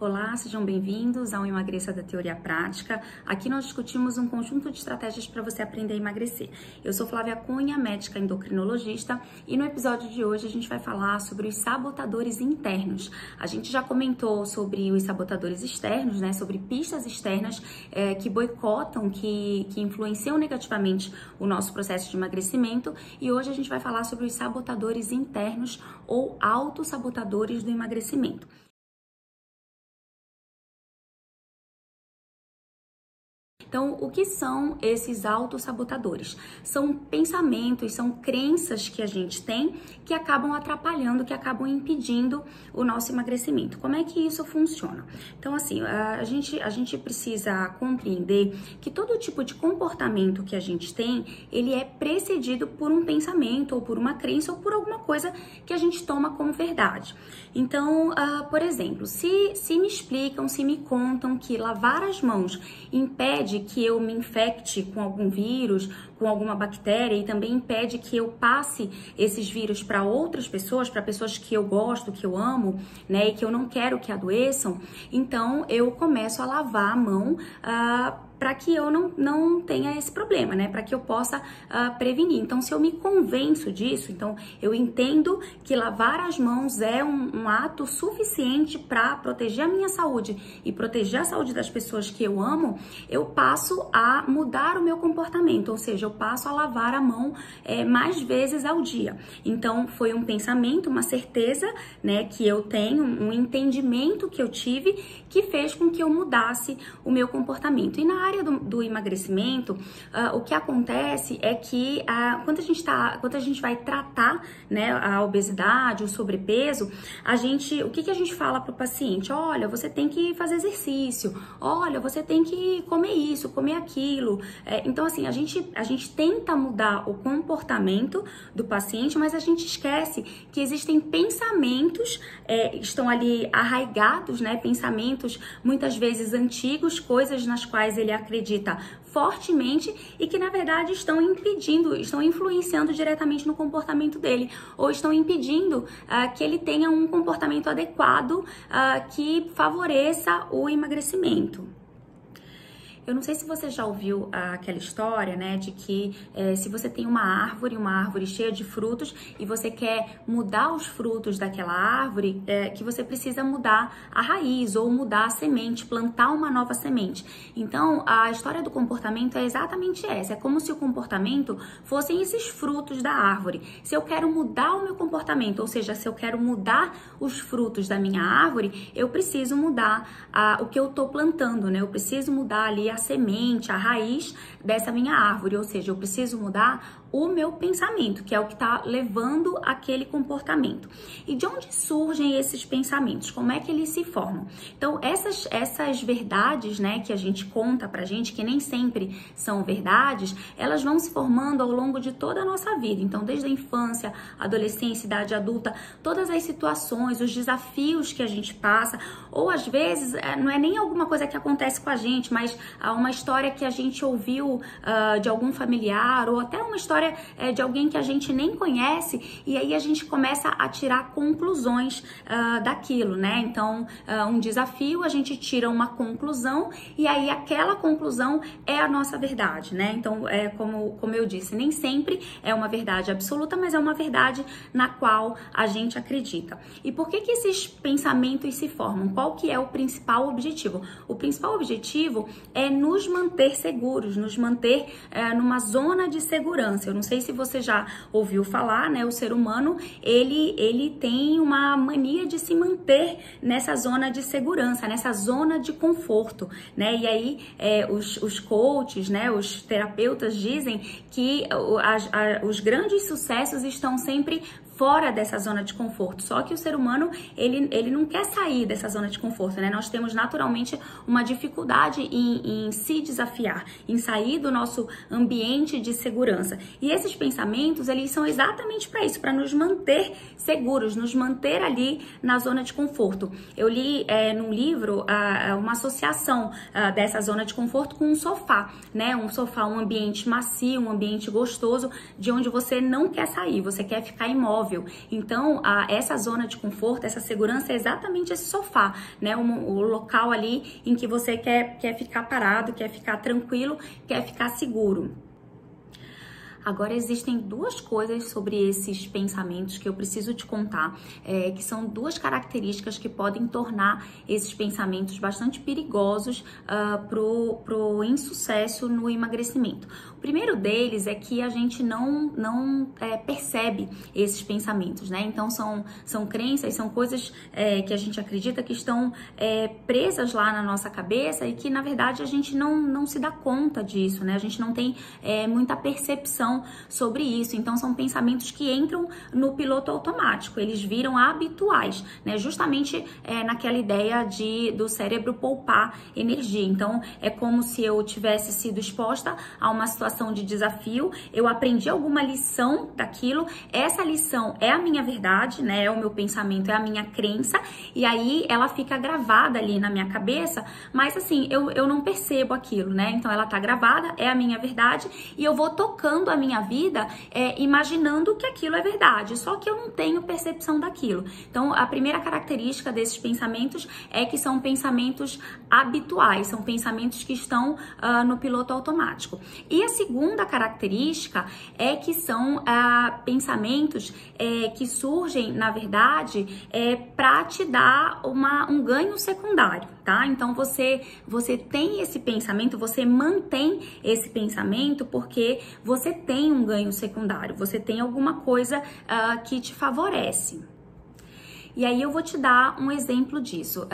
Olá, sejam bem-vindos ao Emagreça da Teoria Prática. Aqui nós discutimos um conjunto de estratégias para você aprender a emagrecer. Eu sou Flávia Cunha, médica endocrinologista, e no episódio de hoje a gente vai falar sobre os sabotadores internos. A gente já comentou sobre os sabotadores externos, né? Sobre pistas externas que boicotam, que influenciam negativamente o nosso processo de emagrecimento, e hoje a gente vai falar sobre os sabotadores internos ou autossabotadores do emagrecimento. Então, o que são esses autossabotadores? São pensamentos, são crenças que a gente tem que acabam atrapalhando, que acabam impedindo o nosso emagrecimento. Como é que isso funciona? Então, assim, a gente precisa compreender que todo tipo de comportamento que a gente tem, ele é precedido por um pensamento, ou por uma crença, ou por alguma coisa que a gente toma como verdade. Então, por exemplo, se me explicam, se me contam que lavar as mãos impede que eu me infecte com algum vírus, com alguma bactéria, e também impede que eu passe esses vírus para outras pessoas, para pessoas que eu gosto, que eu amo, né, e que eu não quero que adoeçam, então eu começo a lavar a mão para que eu não tenha esse problema, né? Para que eu possa prevenir. Então, se eu me convenço disso, então eu entendo que lavar as mãos é um ato suficiente para proteger a minha saúde e proteger a saúde das pessoas que eu amo, eu passo a mudar o meu comportamento, ou seja, eu passo a lavar a mão mais vezes ao dia. Então, foi um pensamento, uma certeza, né, que eu tenho, um entendimento que eu tive que fez com que eu mudasse o meu comportamento. E na área do emagrecimento, o que acontece é que quando a gente vai tratar, né, a obesidade, o sobrepeso, o que a gente fala para o paciente? Olha, você tem que fazer exercício, olha, você tem que comer isso, comer aquilo. Então, assim, a gente tenta mudar o comportamento do paciente, mas a gente esquece que existem pensamentos, estão ali arraigados, né, pensamentos muitas vezes antigos, coisas nas quais ele acredita fortemente e que na verdade estão influenciando diretamente no comportamento dele, ou estão impedindo que ele tenha um comportamento adequado que favoreça o emagrecimento. Eu não sei se você já ouviu aquela história, né, de que se você tem uma árvore cheia de frutos e você quer mudar os frutos daquela árvore, que você precisa mudar a raiz ou mudar a semente, plantar uma nova semente. Então, a história do comportamento é exatamente essa. É como se o comportamento fossem esses frutos da árvore. Se eu quero mudar o meu comportamento, ou seja, se eu quero mudar os frutos da minha árvore, eu preciso mudar o que eu estou plantando, né? Eu preciso mudar ali a semente, a raiz dessa minha árvore, ou seja, eu preciso mudar o meu pensamento, que é o que está levando aquele comportamento. E de onde surgem esses pensamentos? Como é que eles se formam? Então, essas verdades, né, que a gente conta pra gente, que nem sempre são verdades, elas vão se formando ao longo de toda a nossa vida. Então, desde a infância, adolescência, idade adulta, todas as situações, os desafios que a gente passa, ou às vezes, não é nem alguma coisa que acontece com a gente, mas uma história que a gente ouviu de algum familiar, ou até uma história de alguém que a gente nem conhece, e aí a gente começa a tirar conclusões daquilo, né? Então, um desafio, a gente tira uma conclusão, e aí aquela conclusão é a nossa verdade, né? Então, como eu disse, nem sempre é uma verdade absoluta, mas é uma verdade na qual a gente acredita. E por que esses pensamentos se formam? Qual que é o principal objetivo? O principal objetivo é nos manter seguros, nos manter numa zona de segurança. Eu não sei se você já ouviu falar, né? O ser humano, ele tem uma mania de se manter nessa zona de segurança, nessa zona de conforto, né? E aí, os coaches, né? Os terapeutas dizem que os grandes sucessos estão sempre fora dessa zona de conforto. Só que o ser humano, ele não quer sair dessa zona de conforto, né? Nós temos naturalmente uma dificuldade em se desafiar, em sair do nosso ambiente de segurança. E esses pensamentos, eles são exatamente para isso, para nos manter seguros, nos manter ali na zona de conforto. Eu li num livro uma associação dessa zona de conforto com um sofá, né? Um sofá, um ambiente macio, um ambiente gostoso, de onde você não quer sair, você quer ficar imóvel. Então, essa zona de conforto, essa segurança é exatamente esse sofá, né? O local ali em que você quer ficar parado, quer ficar tranquilo, quer ficar seguro. Agora, existem duas coisas sobre esses pensamentos que eu preciso te contar, que são duas características que podem tornar esses pensamentos bastante perigosos pro insucesso no emagrecimento. O primeiro deles é que a gente não percebe esses pensamentos, né? Então, são crenças, são coisas que a gente acredita que estão presas lá na nossa cabeça e que, na verdade, a gente não se dá conta disso, né? A gente não tem muita percepção sobre isso. Então, são pensamentos que entram no piloto automático, eles viram habituais, né? Justamente naquela ideia do cérebro poupar energia. Então, é como se eu tivesse sido exposta a uma situação de desafio, eu aprendi alguma lição daquilo, essa lição é a minha verdade, né? É o meu pensamento, é a minha crença, e aí ela fica gravada ali na minha cabeça, mas assim, eu não percebo aquilo, né? Então, ela tá gravada, é a minha verdade, e eu vou tocando a minha vida imaginando que aquilo é verdade, só que eu não tenho percepção daquilo. Então, a primeira característica desses pensamentos é que são pensamentos habituais, são pensamentos que estão no piloto automático. E a segunda característica é que são pensamentos que surgem, na verdade, para te dar um ganho secundário, tá? Então, você tem esse pensamento, você mantém esse pensamento porque você tem um ganho secundário, você tem alguma coisa que te favorece. E aí eu vou te dar um exemplo disso.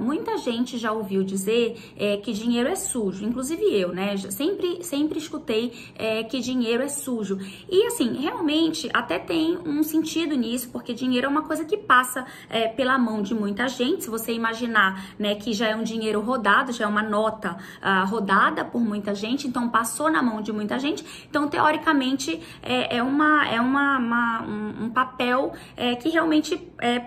Muita gente já ouviu dizer que dinheiro é sujo, inclusive eu, né? Sempre escutei que dinheiro é sujo. E assim, realmente até tem um sentido nisso, porque dinheiro é uma coisa que passa pela mão de muita gente. Se você imaginar, né, que já é um dinheiro rodado, já é uma nota rodada por muita gente, então passou na mão de muita gente. Então, teoricamente, é um papel que realmente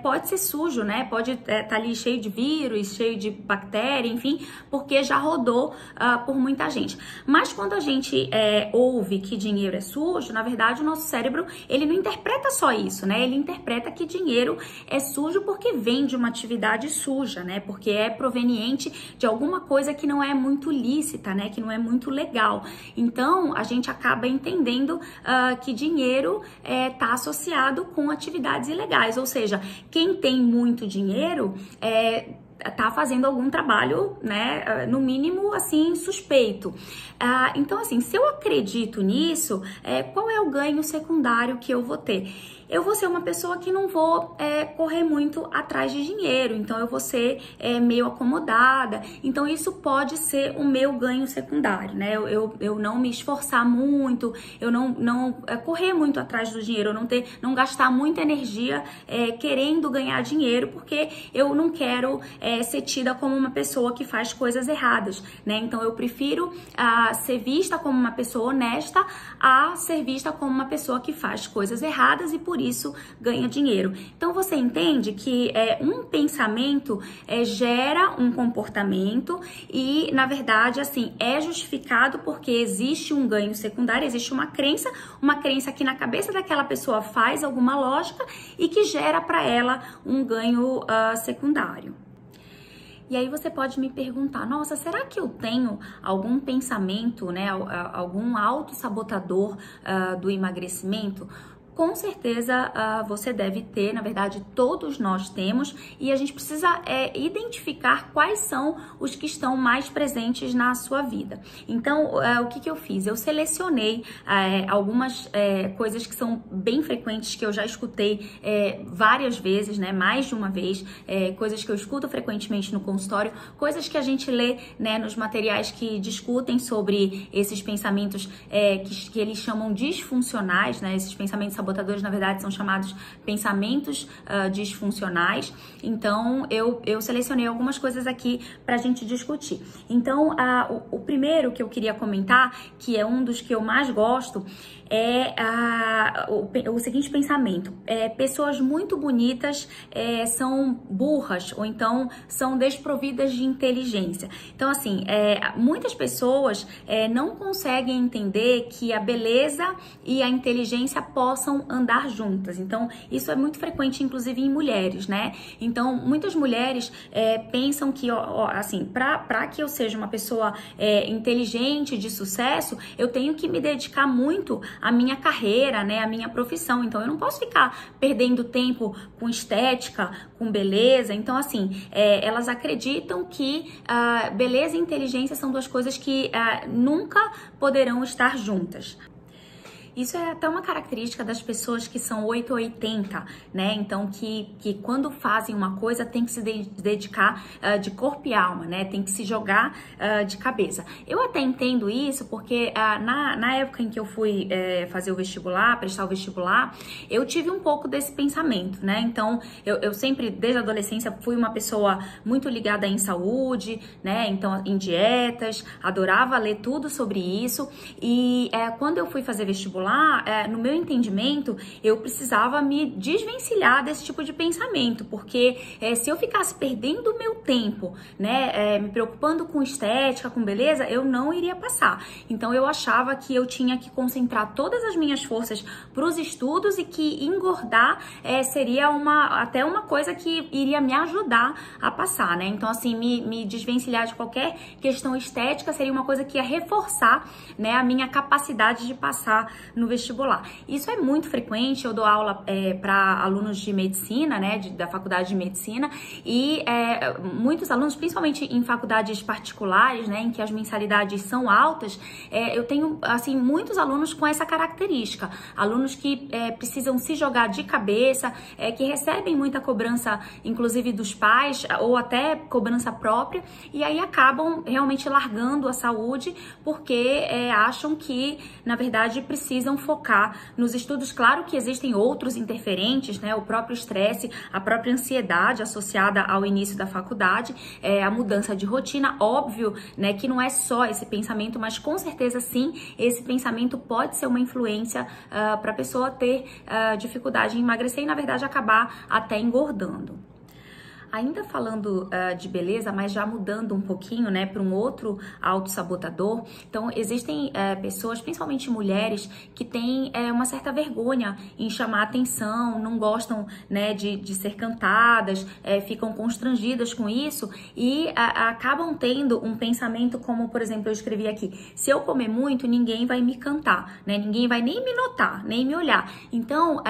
pode ser sujo, né? Pode estar ali cheio de vírus, cheio de bactéria, enfim, porque já rodou por muita gente. Mas quando a gente ouve que dinheiro é sujo, na verdade o nosso cérebro, ele não interpreta só isso, né? Ele interpreta que dinheiro é sujo porque vem de uma atividade suja, né? Porque é proveniente de alguma coisa que não é muito lícita, né? Que não é muito legal. Então, a gente acaba entendendo que dinheiro está associado com atividades ilegais, ou seja, quem tem muito dinheiro tá fazendo algum trabalho, né, no mínimo, assim, suspeito. Então, assim, se eu acredito nisso, qual é o ganho secundário que eu vou ter? Eu vou ser uma pessoa que não vou correr muito atrás de dinheiro, então eu vou ser meio acomodada, então isso pode ser o meu ganho secundário, né? Eu não me esforçar muito, eu não correr muito atrás do dinheiro, eu não gastar muita energia querendo ganhar dinheiro, porque eu não quero ser tida como uma pessoa que faz coisas erradas, né? Então eu prefiro ser vista como uma pessoa honesta a ser vista como uma pessoa que faz coisas erradas e por isso ganha dinheiro. Então você entende que um pensamento gera um comportamento e, na verdade, assim, é justificado porque existe um ganho secundário, existe uma crença que na cabeça daquela pessoa faz alguma lógica e que gera para ela um ganho secundário. E aí você pode me perguntar, nossa, será que eu tenho algum pensamento, né, algum autossabotador do emagrecimento? Com certeza você deve ter, na verdade todos nós temos, e a gente precisa identificar quais são os que estão mais presentes na sua vida. Então, o que eu fiz? Eu selecionei algumas coisas que são bem frequentes, que eu já escutei várias vezes, né, mais de uma vez, coisas que eu escuto frequentemente no consultório, coisas que a gente lê, né, nos materiais que discutem sobre esses pensamentos que eles chamam disfuncionais, né, esses pensamentos sabotadores, na verdade, são chamados pensamentos disfuncionais. Então, eu selecionei algumas coisas aqui para a gente discutir. Então, o primeiro que eu queria comentar, que é um dos que eu mais gosto, é o seguinte pensamento: pessoas muito bonitas são burras, ou então são desprovidas de inteligência. Então, assim, muitas pessoas não conseguem entender que a beleza e a inteligência possam andar juntas. Então, isso é muito frequente, inclusive em mulheres, né? Então, muitas mulheres pensam que, assim, para que eu seja uma pessoa inteligente, de sucesso, eu tenho que me dedicar muito à minha carreira, né? À minha profissão. Então, eu não posso ficar perdendo tempo com estética, com beleza. Então, assim, elas acreditam que beleza e inteligência são duas coisas que nunca poderão estar juntas. Isso é até uma característica das pessoas que são 8 ou 80, né? Então, que quando fazem uma coisa tem que se dedicar de corpo e alma, né? Tem que se jogar de cabeça. Eu até entendo isso porque na época em que eu fui fazer o vestibular, prestar o vestibular, eu tive um pouco desse pensamento, né? Então, eu sempre, desde a adolescência, fui uma pessoa muito ligada em saúde, né? Então, em dietas, adorava ler tudo sobre isso. E quando eu fui fazer vestibular, no meu entendimento, eu precisava me desvencilhar desse tipo de pensamento, porque se eu ficasse perdendo o meu tempo, né, me preocupando com estética, com beleza, eu não iria passar. Então, eu achava que eu tinha que concentrar todas as minhas forças para os estudos e que engordar seria até uma coisa que iria me ajudar a passar, né? Então, assim, me desvencilhar de qualquer questão estética seria uma coisa que ia reforçar, né, a minha capacidade de passar no vestibular. Isso é muito frequente, eu dou aula para alunos de medicina, né, da faculdade de medicina, e muitos alunos, principalmente em faculdades particulares, né, em que as mensalidades são altas, eu tenho, assim, muitos alunos com essa característica, alunos que precisam se jogar de cabeça, que recebem muita cobrança, inclusive dos pais, ou até cobrança própria, e aí acabam realmente largando a saúde, porque acham que, na verdade, precisam focar nos estudos. Claro que existem outros interferentes, né? O próprio estresse, a própria ansiedade associada ao início da faculdade, a mudança de rotina, óbvio, né? Que não é só esse pensamento, mas com certeza sim, esse pensamento pode ser uma influência para a pessoa ter dificuldade em emagrecer e, na verdade, acabar até engordando. Ainda falando de beleza, mas já mudando um pouquinho, né, para um outro autossabotador. Então, existem pessoas, principalmente mulheres, que têm uma certa vergonha em chamar atenção, não gostam, né, de ser cantadas, ficam constrangidas com isso e acabam tendo um pensamento como, por exemplo, eu escrevi aqui: se eu comer muito, ninguém vai me cantar, né, ninguém vai nem me notar, nem me olhar. Então,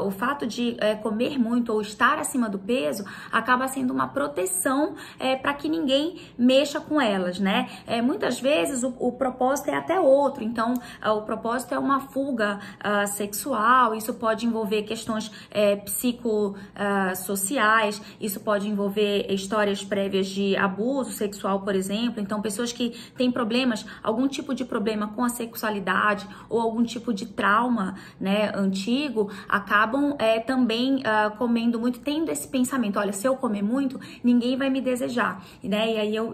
o fato de comer muito ou estar acima do peso acaba sendo uma proteção para que ninguém mexa com elas, né? Muitas vezes o propósito é até outro, então o propósito é uma fuga sexual, isso pode envolver questões psicossociais, isso pode envolver histórias prévias de abuso sexual, por exemplo. Então, pessoas que têm problemas, algum tipo de problema com a sexualidade ou algum tipo de trauma, né, antigo, acabam também comendo muito, tendo esse pensamento: olha, se eu comer muito, ninguém vai me desejar, né? E aí eu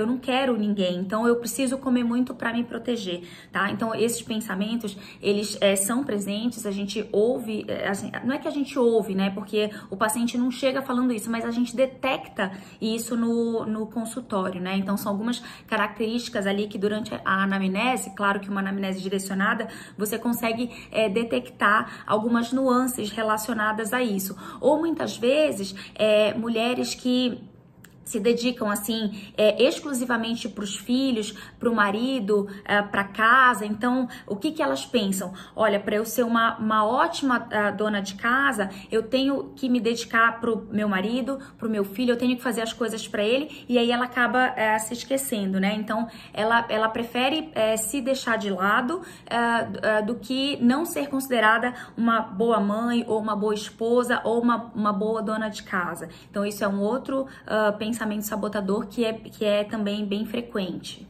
não quero ninguém, então eu preciso comer muito para me proteger, tá? Então, esses pensamentos, eles são presentes, a gente ouve, assim, não é que a gente ouve, né? Porque o paciente não chega falando isso, mas a gente detecta isso no consultório, né? Então, são algumas características ali que durante a anamnese, claro que uma anamnese direcionada, você consegue detectar algumas nuances relacionadas a isso. Ou muitas vezes, mulheres que se dedicam assim exclusivamente para os filhos, para o marido, para casa. Então, o que elas pensam? Olha, para eu ser uma ótima dona de casa, eu tenho que me dedicar para o meu marido, para o meu filho, eu tenho que fazer as coisas para ele, e aí ela acaba se esquecendo, né? Então, ela prefere se deixar de lado do que não ser considerada uma boa mãe, ou uma boa esposa, ou uma boa dona de casa. Então, isso é um outro pensamento sabotador que é também bem frequente.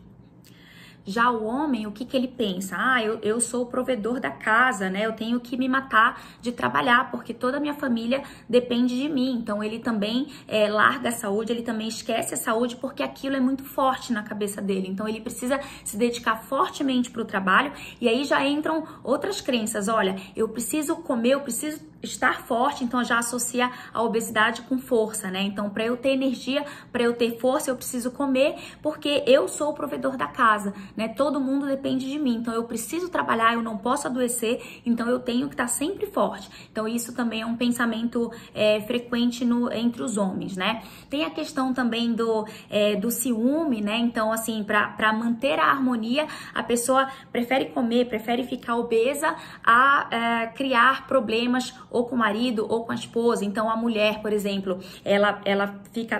Já o homem, o que que ele pensa? Ah, eu sou o provedor da casa, né? Eu tenho que me matar de trabalhar, porque toda a minha família depende de mim. Então, ele também larga a saúde, ele também esquece a saúde, porque aquilo é muito forte na cabeça dele. Então, ele precisa se dedicar fortemente para o trabalho. E aí já entram outras crenças. Olha, eu preciso comer, eu preciso estar forte, então já associa a obesidade com força, né? Então, para eu ter energia, para eu ter força, eu preciso comer, porque eu sou o provedor da casa, né? Todo mundo depende de mim, então eu preciso trabalhar, eu não posso adoecer, então eu tenho que estar sempre forte. Então, isso também é um pensamento frequente entre os homens, né? Tem a questão também do ciúme, né? Então, assim, para manter a harmonia, a pessoa prefere comer, prefere ficar obesa a criar problemas ou com o marido ou com a esposa. Então, a mulher, por exemplo, ela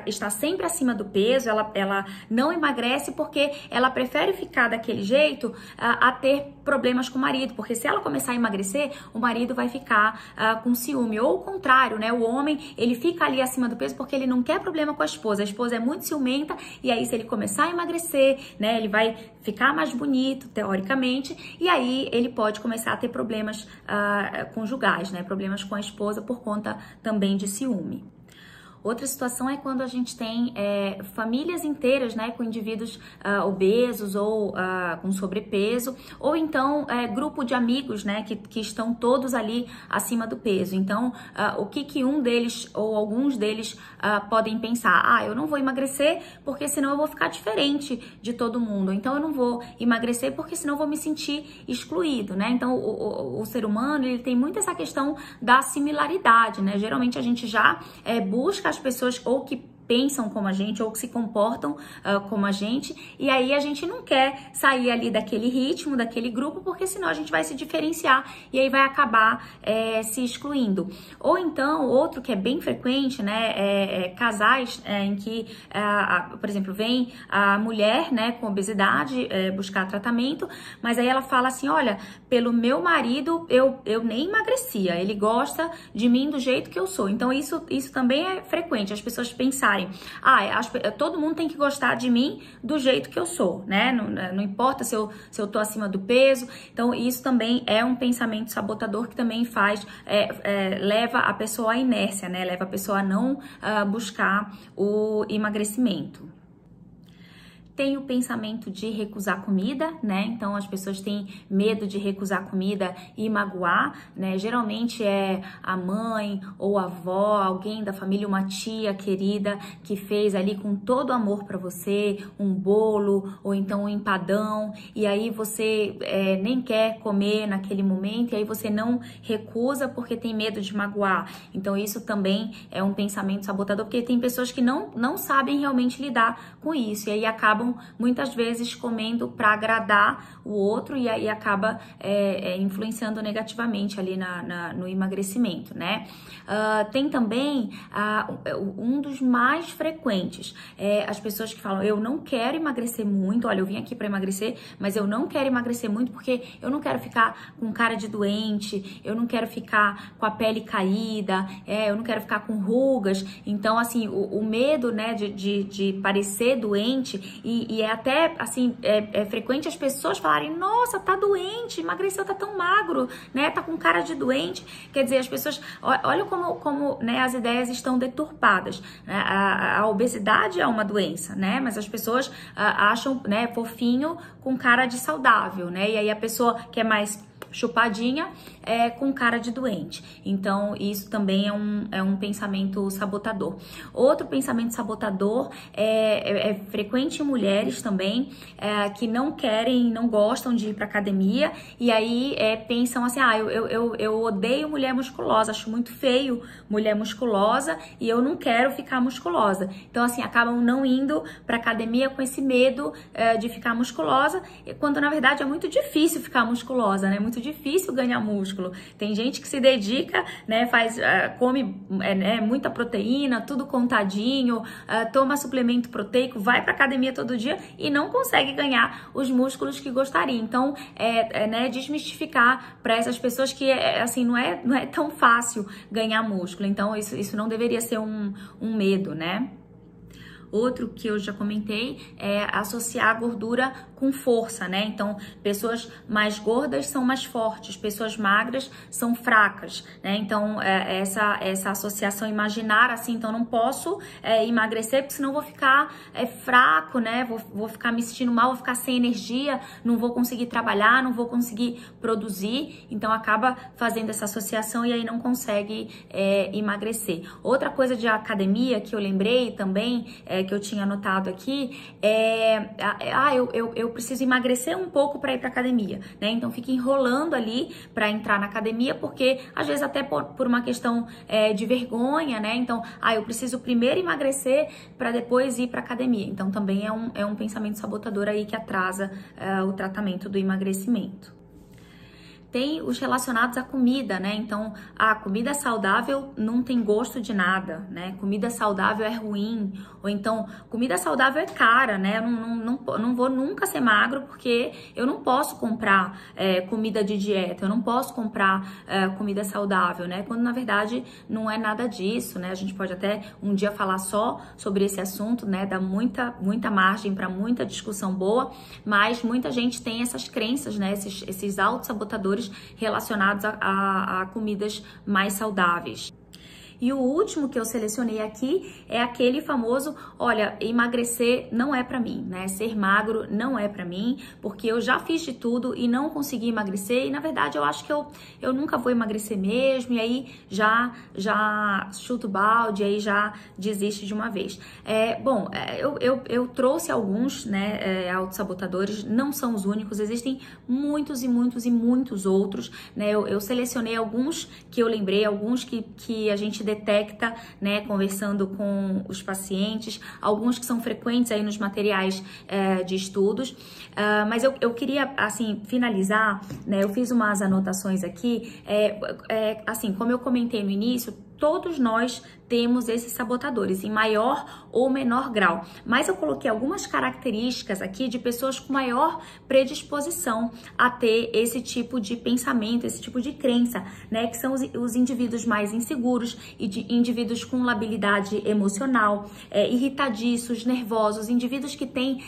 está sempre acima do peso, ela não emagrece porque ela prefere ficar daquele jeito a ter problemas com o marido, porque se ela começar a emagrecer, o marido vai ficar com ciúme, ou o contrário, né? O homem, ele fica ali acima do peso porque ele não quer problema com a esposa é muito ciumenta, e aí se ele começar a emagrecer, né, ele vai ficar mais bonito, teoricamente, e aí ele pode começar a ter problemas conjugais, né, problemas com a esposa por conta também de ciúme. Outra situação é quando a gente tem famílias inteiras, né, com indivíduos obesos ou com sobrepeso, ou então grupo de amigos, né, que estão todos ali acima do peso. Então, o que um deles ou alguns deles podem pensar? Ah, eu não vou emagrecer porque senão eu vou ficar diferente de todo mundo. Então, eu não vou emagrecer porque senão eu vou me sentir excluído, né? Então, o ser humano, ele tem muito essa questão da similaridade, né? Geralmente a gente já busca as pessoas ou que pensam como a gente ou que se comportam como a gente, e aí a gente não quer sair ali daquele ritmo, daquele grupo, porque senão a gente vai se diferenciar e aí vai acabar se excluindo. Ou então, outro que é bem frequente, né, casais em que, por exemplo, vem a mulher, né, com obesidade buscar tratamento, mas aí ela fala assim, olha, pelo meu marido eu nem emagrecia, ele gosta de mim do jeito que eu sou. Então isso também é frequente, as pessoas pensarem, todo mundo tem que gostar de mim do jeito que eu sou, né? Não importa se eu tô acima do peso. Então, isso também é um pensamento sabotador que também leva a pessoa à inércia, né? Leva a pessoa a não buscar o emagrecimento. Tem o pensamento de recusar comida, né? Então, as pessoas têm medo de recusar comida e magoar, né? Geralmente é a mãe ou a avó, alguém da família, uma tia querida que fez ali com todo amor para você um bolo ou então um empadão, e aí você nem quer comer naquele momento, e aí você não recusa porque tem medo de magoar. Então, isso também é um pensamento sabotador, porque tem pessoas que não sabem realmente lidar com isso, e aí acabam muitas vezes comendo para agradar o outro, e aí acaba influenciando negativamente ali no emagrecimento, né? Tem também um dos mais frequentes, as pessoas que falam, eu não quero emagrecer muito, olha, eu vim aqui para emagrecer, mas eu não quero emagrecer muito porque eu não quero ficar com cara de doente, eu não quero ficar com a pele caída, eu não quero ficar com rugas. Então, assim, o medo, né, de parecer doente, e é até, assim, é frequente as pessoas falarem, nossa, tá doente, emagreceu, tá tão magro, né, tá com cara de doente. Quer dizer, as pessoas, olha como né, as ideias estão deturpadas. A obesidade é uma doença, né, mas as pessoas acham, né, fofinho com cara de saudável, né, e aí a pessoa que é mais chupadinha com cara de doente. Então, isso também é um pensamento sabotador. Outro pensamento sabotador é frequente em mulheres também, que não querem, não gostam de ir pra academia, e aí pensam assim, eu odeio mulher musculosa, acho muito feio mulher musculosa e eu não quero ficar musculosa. Então, assim, acabam não indo pra academia com esse medo de ficar musculosa, quando na verdade é muito difícil ficar musculosa, né? Muito difícil ganhar músculo. Tem gente que se dedica, né, come muita proteína, tudo contadinho, toma suplemento proteico, vai pra academia todo dia e não consegue ganhar os músculos que gostaria. Então, né, desmistificar para essas pessoas que assim não é tão fácil ganhar músculo. Então, isso não deveria ser um medo, né? Outro que eu já comentei é associar a gordura com força, né? Então, pessoas mais gordas são mais fortes, pessoas magras são fracas, né? Então, essa associação imaginar assim, então não posso emagrecer, porque senão eu vou ficar fraco, né? Vou ficar me sentindo mal, vou ficar sem energia, não vou conseguir trabalhar, não vou conseguir produzir, então acaba fazendo essa associação e aí não consegue emagrecer. Outra coisa de academia que eu lembrei também, que eu tinha anotado aqui, eu preciso emagrecer um pouco para ir para academia, né? Então fica enrolando ali para entrar na academia, porque às vezes até por uma questão de vergonha, né? Então, eu preciso primeiro emagrecer para depois ir para academia. Então também é um pensamento sabotador aí que atrasa o tratamento do emagrecimento. Tem os relacionados à comida, né? Então, a comida saudável não tem gosto de nada, né? Comida saudável é ruim, ou então, comida saudável é cara, né? Eu não vou nunca ser magro porque eu não posso comprar comida de dieta, eu não posso comprar comida saudável, né? Quando, na verdade, não é nada disso, né? A gente pode até um dia falar só sobre esse assunto, né? Dá muita margem para muita discussão boa, mas muita gente tem essas crenças, né? Esses autossabotadores relacionados a comidas mais saudáveis. E o último que eu selecionei aqui é aquele famoso, olha, emagrecer não é pra mim, né? Ser magro não é pra mim, porque eu já fiz de tudo e não consegui emagrecer, e na verdade eu acho que eu nunca vou emagrecer mesmo, e aí já chuto o balde, aí já desiste de uma vez. Eu trouxe alguns, né, autossabotadores, não são os únicos, existem muitos e muitos e muitos outros, né? Eu selecionei alguns que eu lembrei, alguns que a gente detecta, né, conversando com os pacientes, alguns que são frequentes aí nos materiais de estudos, mas eu queria, assim, finalizar, né, eu fiz umas anotações aqui, assim, como eu comentei no início, todos nós temos esses sabotadores em maior ou menor grau, mas eu coloquei algumas características aqui de pessoas com maior predisposição a ter esse tipo de pensamento, esse tipo de crença, né, que são os indivíduos mais inseguros e de indivíduos com labilidade emocional, irritadiços, nervosos, indivíduos que têm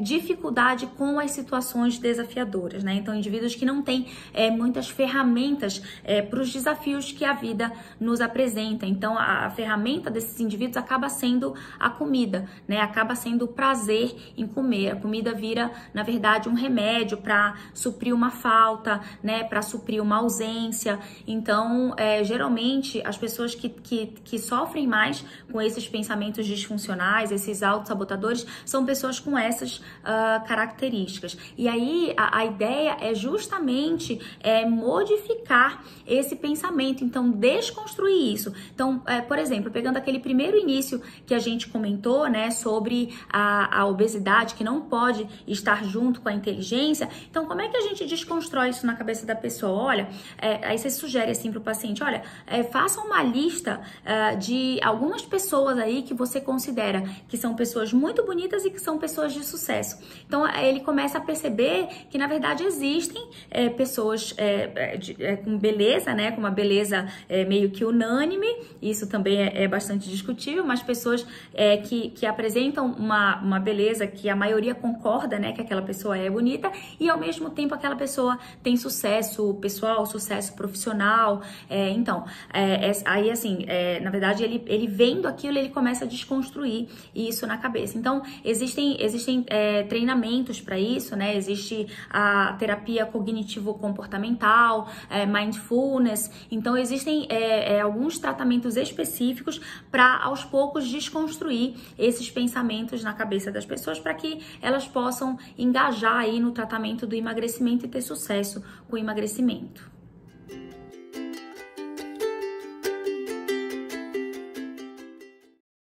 dificuldade com as situações desafiadoras, né, então indivíduos que não têm muitas ferramentas para os desafios que a vida nos apresenta. Então, a ferramenta desses indivíduos acaba sendo a comida, né? Acaba sendo o prazer em comer. A comida vira, na verdade, um remédio para suprir uma falta, né? Para suprir uma ausência. Então, geralmente, as pessoas que sofrem mais com esses pensamentos disfuncionais, esses autossabotadores, são pessoas com essas características. E aí, a ideia é justamente modificar esse pensamento. Então, desconstruir isso. Então, por exemplo, pegando aquele primeiro início que a gente comentou, né, sobre a obesidade que não pode estar junto com a inteligência, então como é que a gente desconstrói isso na cabeça da pessoa? Olha, aí você sugere assim para o paciente, olha, faça uma lista de algumas pessoas aí que você considera que são pessoas muito bonitas e que são pessoas de sucesso. Então, ele começa a perceber que, na verdade, existem pessoas com beleza, né, com uma beleza meio que unânime, isso também é bastante discutível, mas pessoas que apresentam uma beleza que a maioria concorda, né, que aquela pessoa é bonita, e ao mesmo tempo aquela pessoa tem sucesso pessoal, sucesso profissional. Aí assim, na verdade, ele vendo aquilo, ele começa a desconstruir isso na cabeça. Então, existem treinamentos para isso, né? Existe a terapia cognitivo-comportamental, mindfulness. Então, existem alguns tratamentos específicos para, aos poucos, desconstruir esses pensamentos na cabeça das pessoas para que elas possam engajar aí no tratamento do emagrecimento e ter sucesso com o emagrecimento.